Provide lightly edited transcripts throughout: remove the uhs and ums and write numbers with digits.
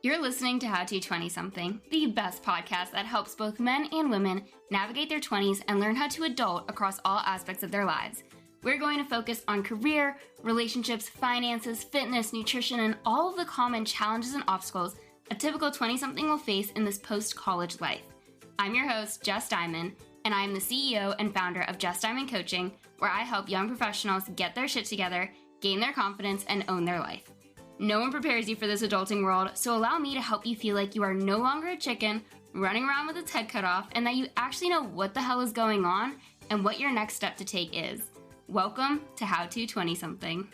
You're listening to How to 20-something, the best podcast that helps both men and women navigate their 20s and learn how to adult across all aspects of their lives. We're going to focus on career, relationships, finances, fitness, nutrition, and all of the common challenges and obstacles a typical 20-something will face in this post-college life. I'm your host, Jess Diamond, and I am the CEO and founder of Jess Diamond Coaching, where I help young professionals get their shit together, gain their confidence, and own their life. No one prepares you for this adulting world, so allow me to help you feel like you are no longer a chicken running around with its head cut off, and that you actually know what the hell is going on and what your next step to take is. Welcome to How to 20-something.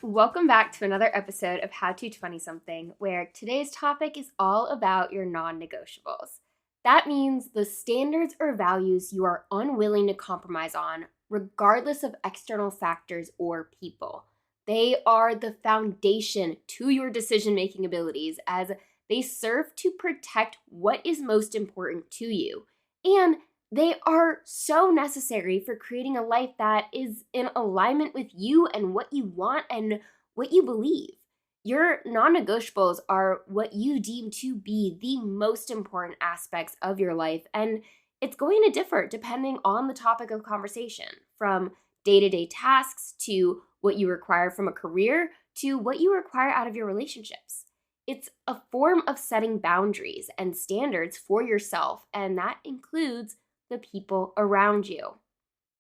Welcome back to another episode of How to 20-something, where today's topic is all about your non-negotiables. That means the standards or values you are unwilling to compromise on, regardless of external factors or people. They are the foundation to your decision-making abilities, as they serve to protect what is most important to you. And they are so necessary for creating a life that is in alignment with you and what you want and what you believe. Your non-negotiables are what you deem to be the most important aspects of your life, and it's going to differ depending on the topic of conversation, from day-to-day tasks to what you require from a career to what you require out of your relationships. It's a form of setting boundaries and standards for yourself, and that includes the people around you.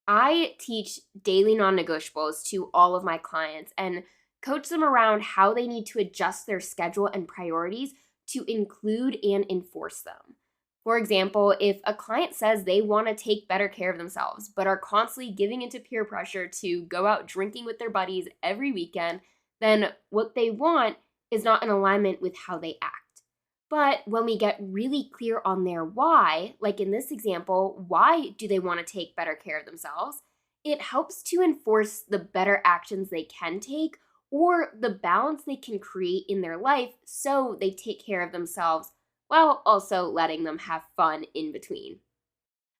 I teach daily non-negotiables to all of my clients and coach them around how they need to adjust their schedule and priorities to include and enforce them. For example, if a client says they want to take better care of themselves, but are constantly giving into peer pressure to go out drinking with their buddies every weekend, then what they want is not in alignment with how they act. But when we get really clear on their why, like in this example, why do they want to take better care of themselves? It helps to enforce the better actions they can take or the balance they can create in their life so they take care of themselves while also letting them have fun in between.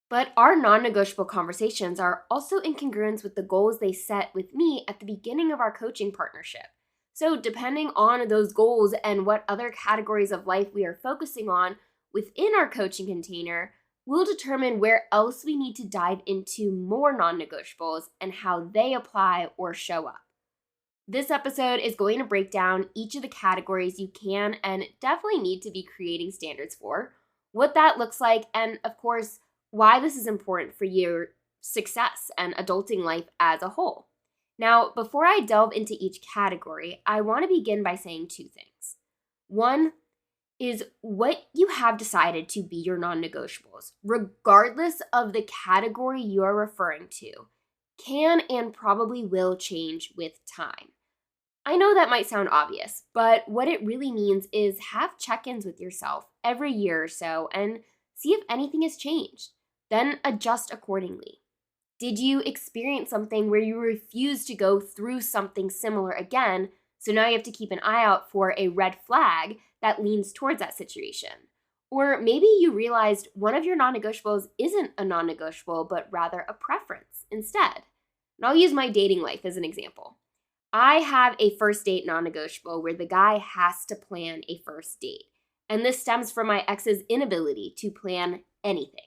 But our non-negotiable conversations are also in congruence with the goals they set with me at the beginning of our coaching partnership. So depending on those goals and what other categories of life we are focusing on within our coaching container, we'll determine where else we need to dive into more non-negotiables and how they apply or show up. This episode is going to break down each of the categories you can and definitely need to be creating standards for, what that looks like, and of course, why this is important for your success and adulting life as a whole. Now, before I delve into each category, I want to begin by saying two things. One is what you have decided to be your non-negotiables, regardless of the category you are referring to, can and probably will change with time. I know that might sound obvious, but what it really means is have check-ins with yourself every year or so and see if anything has changed. Then adjust accordingly. Did you experience something where you refused to go through something similar again, so now you have to keep an eye out for a red flag that leans towards that situation? Or maybe you realized one of your non-negotiables isn't a non-negotiable, but rather a preference instead. And I'll use my dating life as an example. I have a first date non-negotiable where the guy has to plan a first date. And this stems from my ex's inability to plan anything.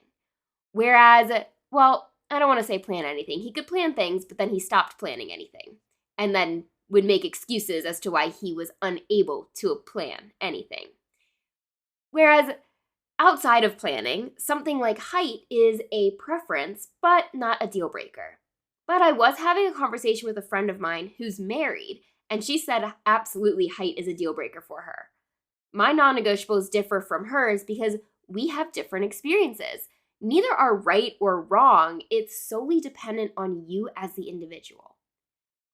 Whereas, I don't want to say plan anything. He could plan things, but then he stopped planning anything. And then would make excuses as to why he was unable to plan anything. Whereas outside of planning, something like height is a preference, but not a deal breaker. But I was having a conversation with a friend of mine who's married, and she said absolutely height is a deal breaker for her. My non-negotiables differ from hers because we have different experiences. Neither are right or wrong. It's solely dependent on you as the individual.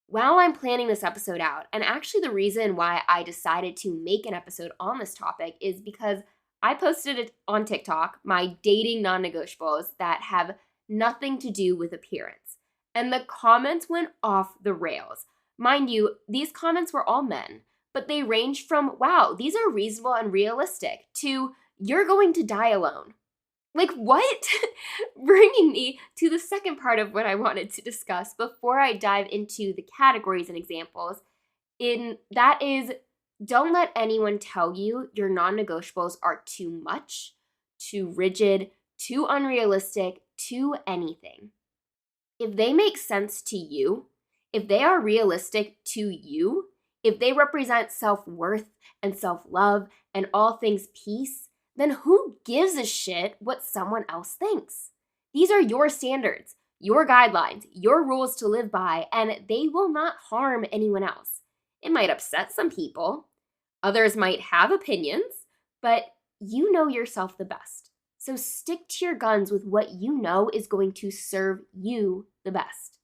While I'm planning this episode out, and actually the reason why I decided to make an episode on this topic is because I posted it on TikTok, my dating non-negotiables that have nothing to do with appearance. And the comments went off the rails. Mind you, these comments were all men, but they ranged from, wow, these are reasonable and realistic, to, you're going to die alone. Like, what? Bringing me to the second part of what I wanted to discuss before I dive into the categories and examples, that is Don't let anyone tell you your non-negotiables are too much, too rigid, too unrealistic, too anything. If they make sense to you, if they are realistic to you, if they represent self-worth and self-love and all things peace, then who gives a shit what someone else thinks? These are your standards, your guidelines, your rules to live by, and they will not harm anyone else. It might upset some people. Others might have opinions, but you know yourself the best. So stick to your guns with what you know is going to serve you the best.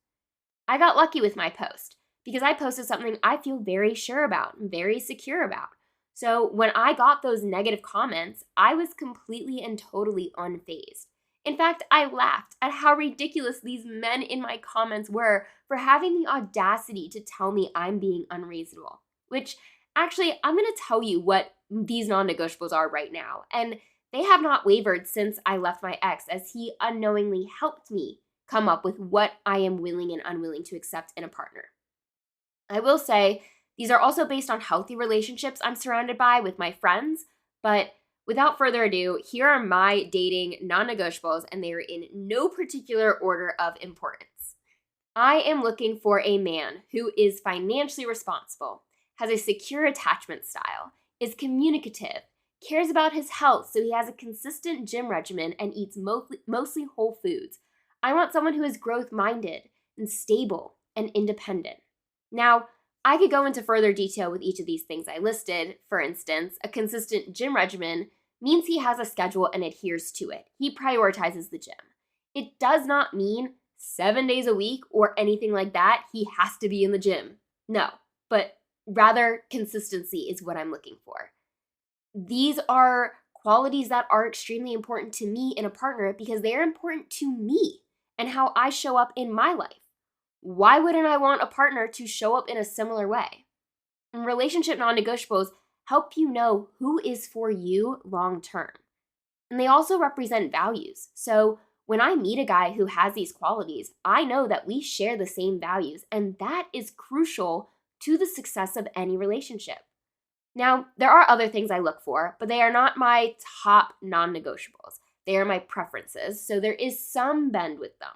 I got lucky with my post because I posted something I feel very sure about and very secure about. So when I got those negative comments, I was completely and totally unfazed. In fact, I laughed at how ridiculous these men in my comments were for having the audacity to tell me I'm being unreasonable, which actually, I'm going to tell you what these non-negotiables are right now. And they have not wavered since I left my ex, as he unknowingly helped me come up with what I am willing and unwilling to accept in a partner. I will say these are also based on healthy relationships I'm surrounded by with my friends, but without further ado, here are my dating non-negotiables, and they are in no particular order of importance. I am looking for a man who is financially responsible, has a secure attachment style, is communicative, cares about his health so he has a consistent gym regimen and eats mostly whole foods. I want someone who is growth-minded and stable and independent. Now, I could go into further detail with each of these things I listed. For instance, a consistent gym regimen means he has a schedule and adheres to it. He prioritizes the gym. It does not mean 7 days a week or anything like that. He has to be in the gym. No, but rather consistency is what I'm looking for. These are qualities that are extremely important to me in a partner because they are important to me and how I show up in my life. Why wouldn't I want a partner to show up in a similar way? And relationship non-negotiables help you know who is for you long term. And they also represent values. So when I meet a guy who has these qualities, I know that we share the same values, and that is crucial to the success of any relationship. Now, there are other things I look for, but they are not my top non-negotiables. They are my preferences, so there is some bend with them.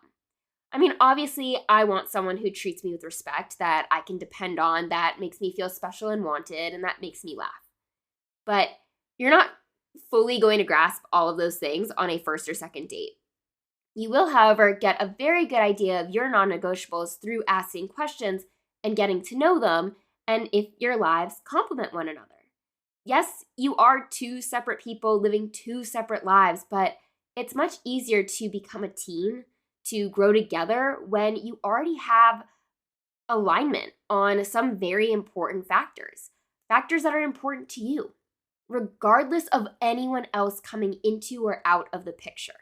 I mean, obviously, I want someone who treats me with respect, that I can depend on, that makes me feel special and wanted, and that makes me laugh. But you're not fully going to grasp all of those things on a first or second date. You will, however, get a very good idea of your non-negotiables through asking questions and getting to know them, and if your lives complement one another. Yes, you are two separate people living two separate lives, but it's much easier to become a team, to grow together when you already have alignment on some very important factors that are important to you, regardless of anyone else coming into or out of the picture.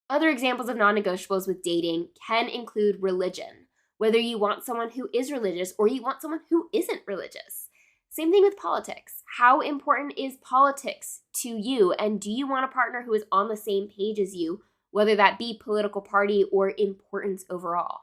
Other examples of non-negotiables with dating can include religion, whether you want someone who is religious or you want someone who isn't religious. Same thing with politics. How important is politics to you, and do you want a partner who is on the same page as you, whether that be political party or importance overall?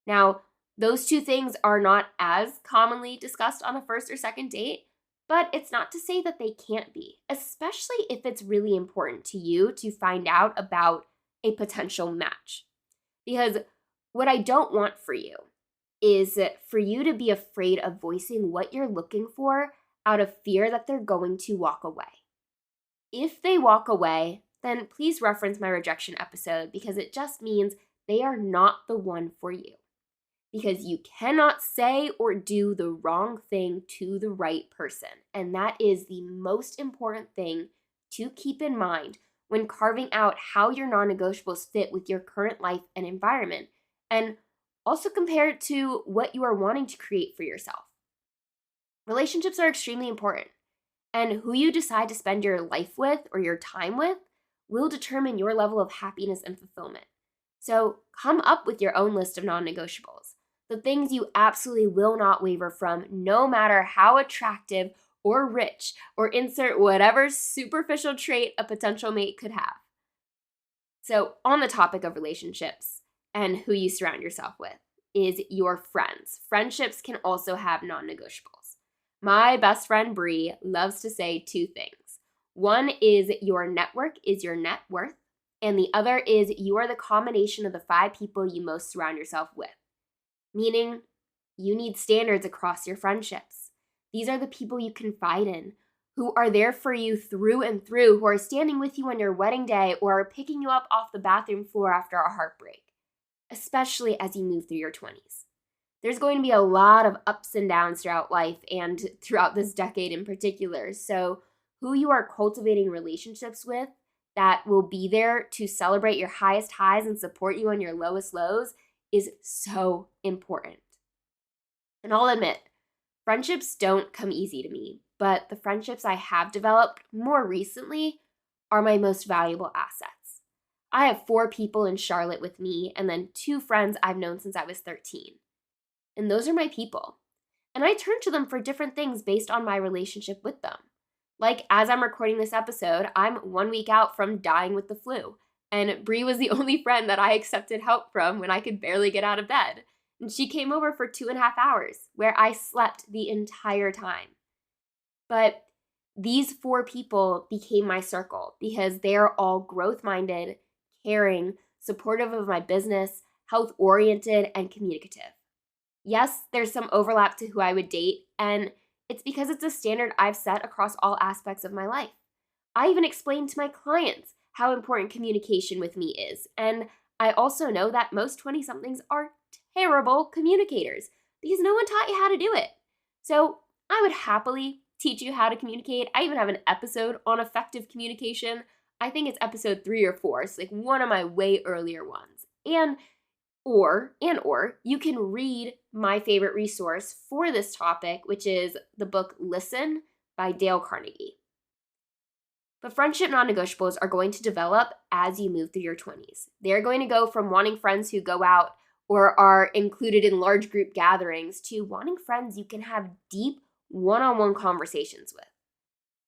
Now, those two things are not as commonly discussed on a first or second date, but it's not to say that they can't be, especially if it's really important to you to find out about a potential match. Because what I don't want for you is for you to be afraid of voicing what you're looking for out of fear that they're going to walk away. If they walk away, then please reference my rejection episode, because it just means they are not the one for you. Because you cannot say or do the wrong thing to the right person. And that is the most important thing to keep in mind when carving out how your non-negotiables fit with your current life and environment, and also compare it to what you are wanting to create for yourself. Relationships are extremely important, and who you decide to spend your life with or your time with will determine your level of happiness and fulfillment. So come up with your own list of non-negotiables, the things you absolutely will not waver from, no matter how attractive or rich, or insert whatever superficial trait a potential mate could have. So on the topic of relationships and who you surround yourself with is your friends. Friendships can also have non-negotiables. My best friend Bree loves to say two things. One is your network is your net worth, and the other is you are the combination of the 5 people you most surround yourself with. Meaning, you need standards across your friendships. These are the people you confide in, who are there for you through and through, who are standing with you on your wedding day or picking you up off the bathroom floor after a heartbreak, especially as you move through your 20s. There's going to be a lot of ups and downs throughout life and throughout this decade in particular. So, who you are cultivating relationships with that will be there to celebrate your highest highs and support you on your lowest lows is so important. And I'll admit, friendships don't come easy to me, but the friendships I have developed more recently are my most valuable assets. I have 4 people in Charlotte with me and then 2 friends I've known since I was 13. And those are my people. And I turn to them for different things based on my relationship with them. Like, as I'm recording this episode, I'm 1 week out from dying with the flu. And Bree was the only friend that I accepted help from when I could barely get out of bed. And she came over for 2.5 hours, where I slept the entire time. But these 4 people became my circle because they're all growth-minded, caring, supportive of my business, health-oriented, and communicative. Yes, there's some overlap to who I would date, and it's because it's a standard I've set across all aspects of my life. I even explained to my clients how important communication with me is, and I also know that most 20-somethings are terrible communicators because no one taught you how to do it. So I would happily teach you how to communicate. I even have an episode on effective communication. I think it's episode 3 or 4. It's like one of my way earlier ones. Or you can read my favorite resource for this topic, which is the book Listen by Dale Carnegie. But friendship non-negotiables are going to develop as you move through your 20s. They're going to go from wanting friends who go out or are included in large group gatherings to wanting friends you can have deep one-on-one conversations with.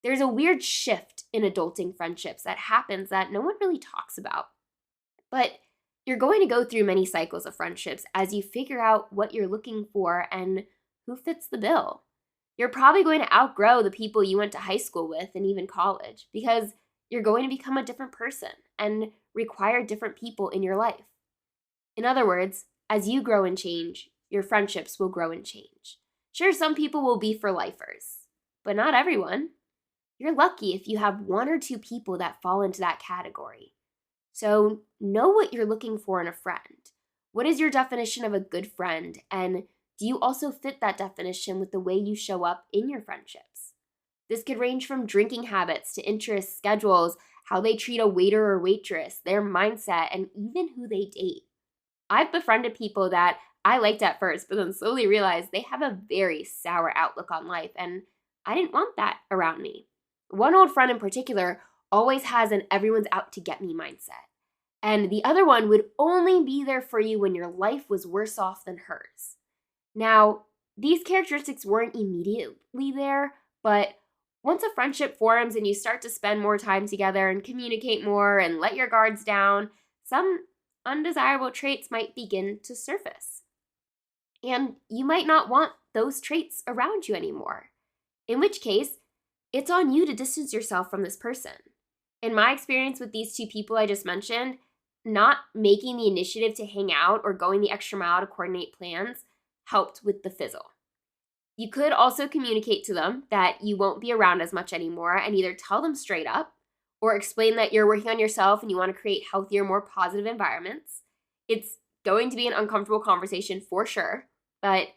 There's a weird shift in adulting friendships that happens that no one really talks about. But you're going to go through many cycles of friendships as you figure out what you're looking for and who fits the bill. You're probably going to outgrow the people you went to high school with and even college because you're going to become a different person and require different people in your life. In other words, as you grow and change, your friendships will grow and change. Sure, some people will be for lifers, but not everyone. You're lucky if you have 1 or 2 people that fall into that category. So know what you're looking for in a friend. What is your definition of a good friend? And do you also fit that definition with the way you show up in your friendships? This could range from drinking habits to interests, schedules, how they treat a waiter or waitress, their mindset, and even who they date. I've befriended people that I liked at first, but then slowly realized they have a very sour outlook on life, and I didn't want that around me. One old friend in particular always has an everyone's out to get me mindset. And the other one would only be there for you when your life was worse off than hers. Now, these characteristics weren't immediately there, but once a friendship forms and you start to spend more time together and communicate more and let your guards down, some undesirable traits might begin to surface. And you might not want those traits around you anymore, in which case, it's on you to distance yourself from this person. In my experience with these 2 people I just mentioned, not making the initiative to hang out or going the extra mile to coordinate plans helped with the fizzle. You could also communicate to them that you won't be around as much anymore and either tell them straight up or explain that you're working on yourself and you want to create healthier, more positive environments. It's going to be an uncomfortable conversation for sure, but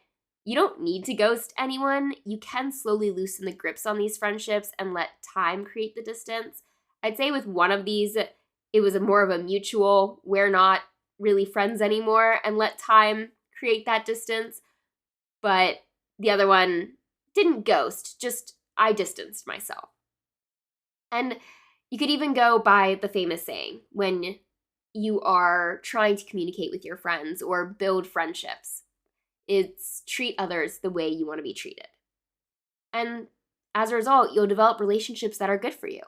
you don't need to ghost anyone. You can slowly loosen the grips on these friendships and let time create the distance. I'd say with one of these, it was more of a mutual, we're not really friends anymore, and let time create that distance. But the other one didn't ghost, just I distanced myself. And you could even go by the famous saying, when you are trying to communicate with your friends or build friendships, it's treat others the way you want to be treated. And as a result, you'll develop relationships that are good for you.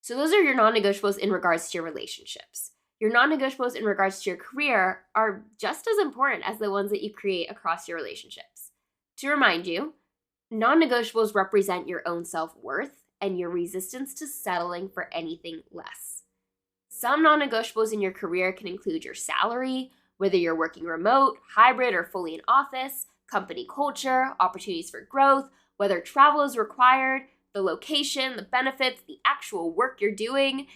So those are your non-negotiables in regards to your relationships. Your non-negotiables in regards to your career are just as important as the ones that you create across your relationships. To remind you, Non-negotiables represent your own self-worth and your resistance to settling for anything less. Some non-negotiables in your career can include your salary, whether you're working remote, hybrid, or fully in office, company culture, opportunities for growth, whether travel is required, the location, the benefits, the actual work you're doing.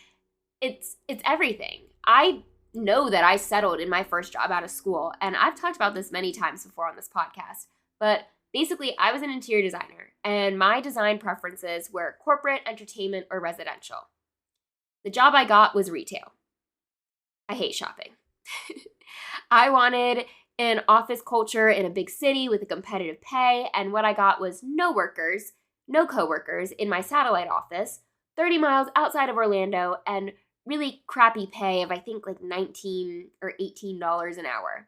It's everything. I know that I settled in my first job out of school, and I've talked about this many times before on this podcast, but basically I was an interior designer, and my design preferences were corporate, entertainment, or residential. The job I got was retail. I hate shopping. I wanted an office culture in a big city with a competitive pay, and what I got was no workers, no coworkers in my satellite office, 30 miles outside of Orlando, and really crappy pay of I think like $19 or $18 an hour.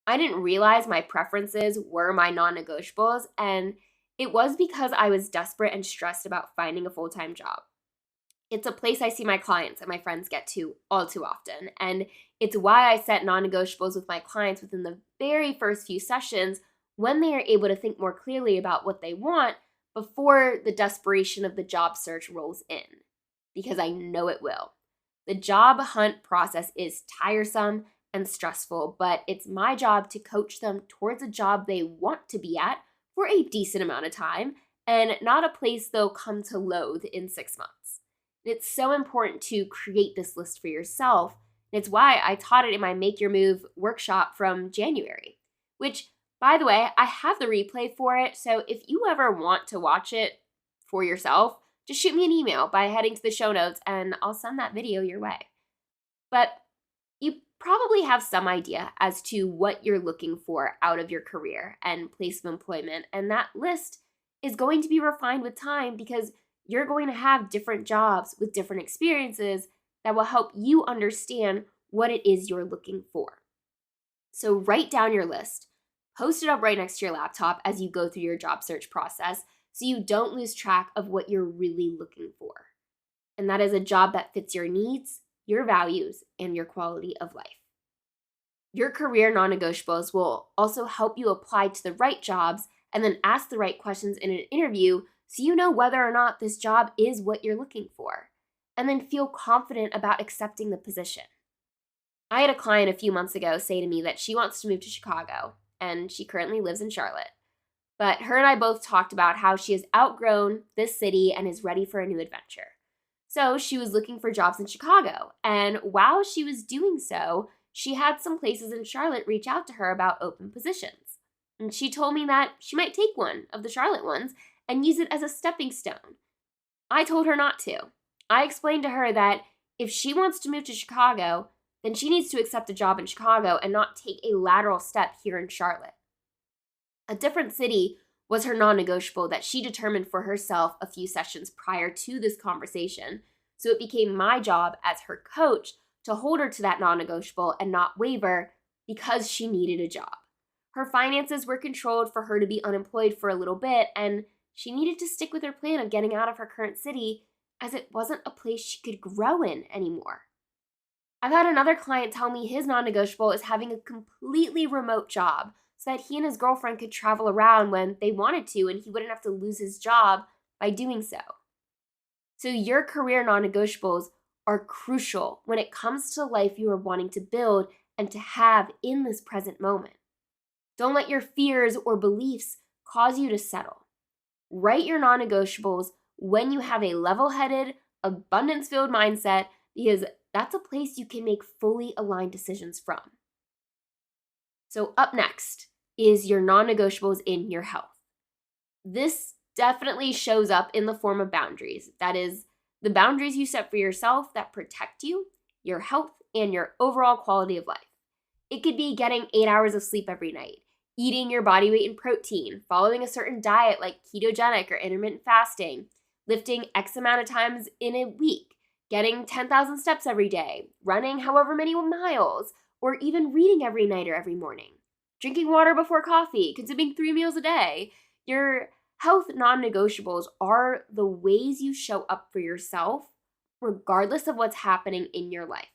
I didn't realize my preferences were my non-negotiables, and it was because I was desperate and stressed about finding a full-time job. It's a place I see my clients and my friends get to all too often, and it's why I set non-negotiables with my clients within the very first few sessions when they are able to think more clearly about what they want before the desperation of the job search rolls in, because I know it will. The job hunt process is tiresome and stressful, but it's my job to coach them towards a job they want to be at for a decent amount of time and not a place they'll come to loathe in 6 months. It's so important to create this list for yourself. And it's why I taught it in my Make Your Move workshop from January, which, by the way, I have the replay for it. So if you ever want to watch it for yourself, just shoot me an email by heading to the show notes and I'll send that video your way. But you probably have some idea as to what you're looking for out of your career and place of employment. And that list is going to be refined with time because you're going to have different jobs with different experiences that will help you understand what it is you're looking for. So write down your list, post it up right next to your laptop as you go through your job search process so you don't lose track of what you're really looking for. And that is a job that fits your needs, your values, and your quality of life. Your career non-negotiables will also help you apply to the right jobs and then ask the right questions in an interview so you know whether or not this job is what you're looking for, and then feel confident about accepting the position. I had a client a few months ago say to me that she wants to move to Chicago, and she currently lives in Charlotte. But her and I both talked about how she has outgrown this city and is ready for a new adventure. So she was looking for jobs in Chicago, and while she was doing so, she had some places in Charlotte reach out to her about open positions. And she told me that she might take one of the Charlotte ones and use it as a stepping stone. I told her not to. I explained to her that if she wants to move to Chicago, then she needs to accept a job in Chicago and not take a lateral step here in Charlotte. A different city was her non-negotiable that she determined for herself a few sessions prior to this conversation, so it became my job as her coach to hold her to that non-negotiable and not waver because she needed a job. Her finances were controlled for her to be unemployed for a little bit, and she needed to stick with her plan of getting out of her current city as it wasn't a place she could grow in anymore. I've had another client tell me his non-negotiable is having a completely remote job so that he and his girlfriend could travel around when they wanted to and he wouldn't have to lose his job by doing so. So your career non-negotiables are crucial when it comes to the life you are wanting to build and to have in this present moment. Don't let your fears or beliefs cause you to settle. Write your non-negotiables when you have a level-headed, abundance-filled mindset because that's a place you can make fully aligned decisions from. So up next is your non-negotiables in your health. This definitely shows up in the form of boundaries. That is, the boundaries you set for yourself that protect you, your health, and your overall quality of life. It could be getting 8 hours of sleep every night, eating your body weight in protein, following a certain diet like ketogenic or intermittent fasting, lifting X amount of times in a week, getting 10,000 steps every day, running however many miles, or even reading every night or every morning, drinking water before coffee, consuming 3 meals a day. Your health non-negotiables are the ways you show up for yourself regardless of what's happening in your life.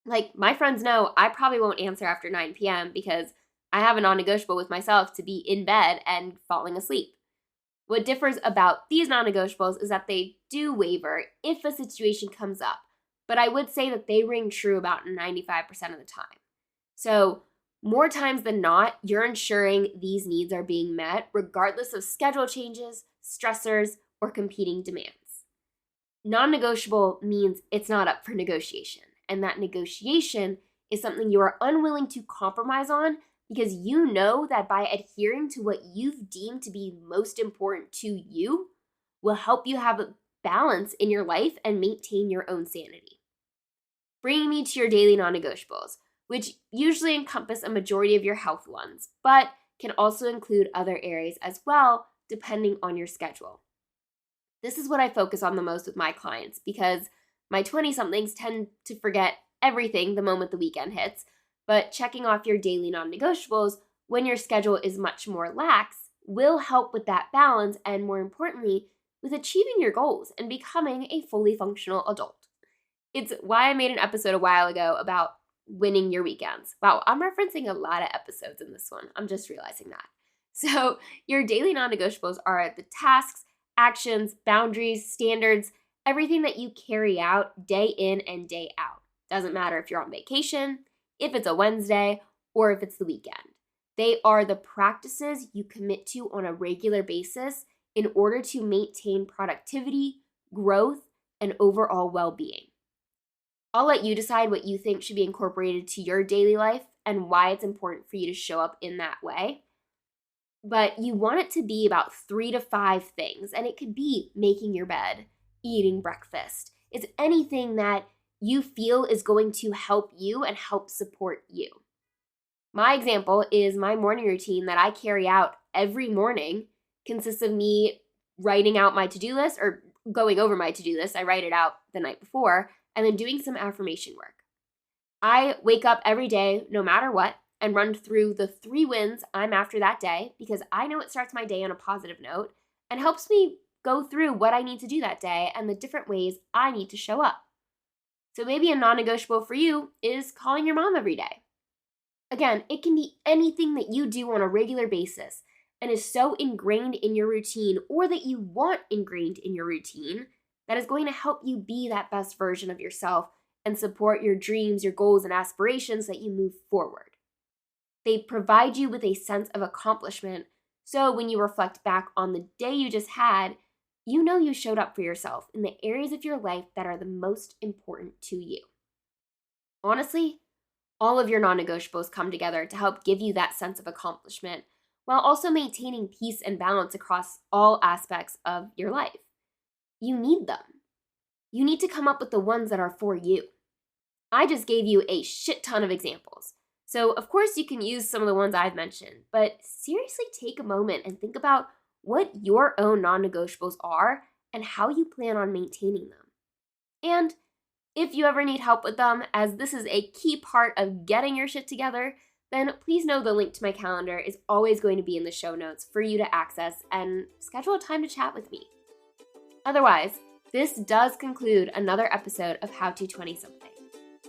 Like my friends know I probably won't answer after 9 p.m. because I have a non-negotiable with myself to be in bed and falling asleep. What differs about these non-negotiables is that they do waver if a situation comes up, but I would say that they ring true about 95% of the time. So more times than not, you're ensuring these needs are being met regardless of schedule changes, stressors, or competing demands. Non-negotiable means it's not up for negotiation, and that negotiation is something you are unwilling to compromise on because you know that by adhering to what you've deemed to be most important to you will help you have a balance in your life and maintain your own sanity. Bringing me to your daily non-negotiables, which usually encompass a majority of your health ones, but can also include other areas as well, depending on your schedule. This is what I focus on the most with my clients because my 20-somethings tend to forget everything the moment the weekend hits, but checking off your daily non-negotiables when your schedule is much more lax will help with that balance and, more importantly, with achieving your goals and becoming a fully functional adult. It's why I made an episode a while ago about winning your weekends. Wow, I'm referencing a lot of episodes in this one. I'm just realizing that. So your daily non-negotiables are the tasks, actions, boundaries, standards, everything that you carry out day in and day out. Doesn't matter if you're on vacation, if it's a Wednesday, or if it's the weekend. They are the practices you commit to on a regular basis in order to maintain productivity, growth, and overall well-being. I'll let you decide what you think should be incorporated to your daily life and why it's important for you to show up in that way. But you want it to be about 3 to 5 things, and it could be making your bed, eating breakfast. It's anything that you feel is going to help you and help support you. My example is my morning routine that I carry out every morning consists of me writing out my to-do list or going over my to-do list. I write it out the night before and then doing some affirmation work. I wake up every day, no matter what, and run through the 3 wins I'm after that day because I know it starts my day on a positive note and helps me go through what I need to do that day and the different ways I need to show up. So maybe a non-negotiable for you is calling your mom every day. Again, it can be anything that you do on a regular basis and is so ingrained in your routine or that you want ingrained in your routine that is going to help you be that best version of yourself and support your dreams, your goals, and aspirations that you move forward. They provide you with a sense of accomplishment, so when you reflect back on the day you just had, you know you showed up for yourself in the areas of your life that are the most important to you. Honestly, all of your non-negotiables come together to help give you that sense of accomplishment while also maintaining peace and balance across all aspects of your life. You need them. You need to come up with the ones that are for you. I just gave you a shit ton of examples. So, of course, you can use some of the ones I've mentioned, but seriously take a moment and think about what your own non-negotiables are and how you plan on maintaining them. And if you ever need help with them, as this is a key part of getting your shit together, then please know the link to my calendar is always going to be in the show notes for you to access and schedule a time to chat with me. Otherwise, this does conclude another episode of How to 20-something.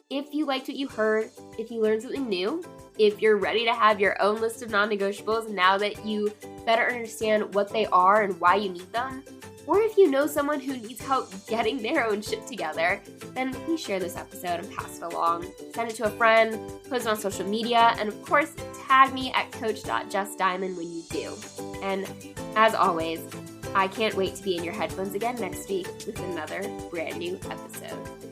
If you liked what you heard, if you learned something new, if you're ready to have your own list of non-negotiables now that you better understand what they are and why you need them, or if you know someone who needs help getting their own shit together, then please share this episode and pass it along. Send it to a friend, post it on social media, and of course, tag me at coach.justdiamond when you do. And as always, I can't wait to be in your headphones again next week with another brand new episode.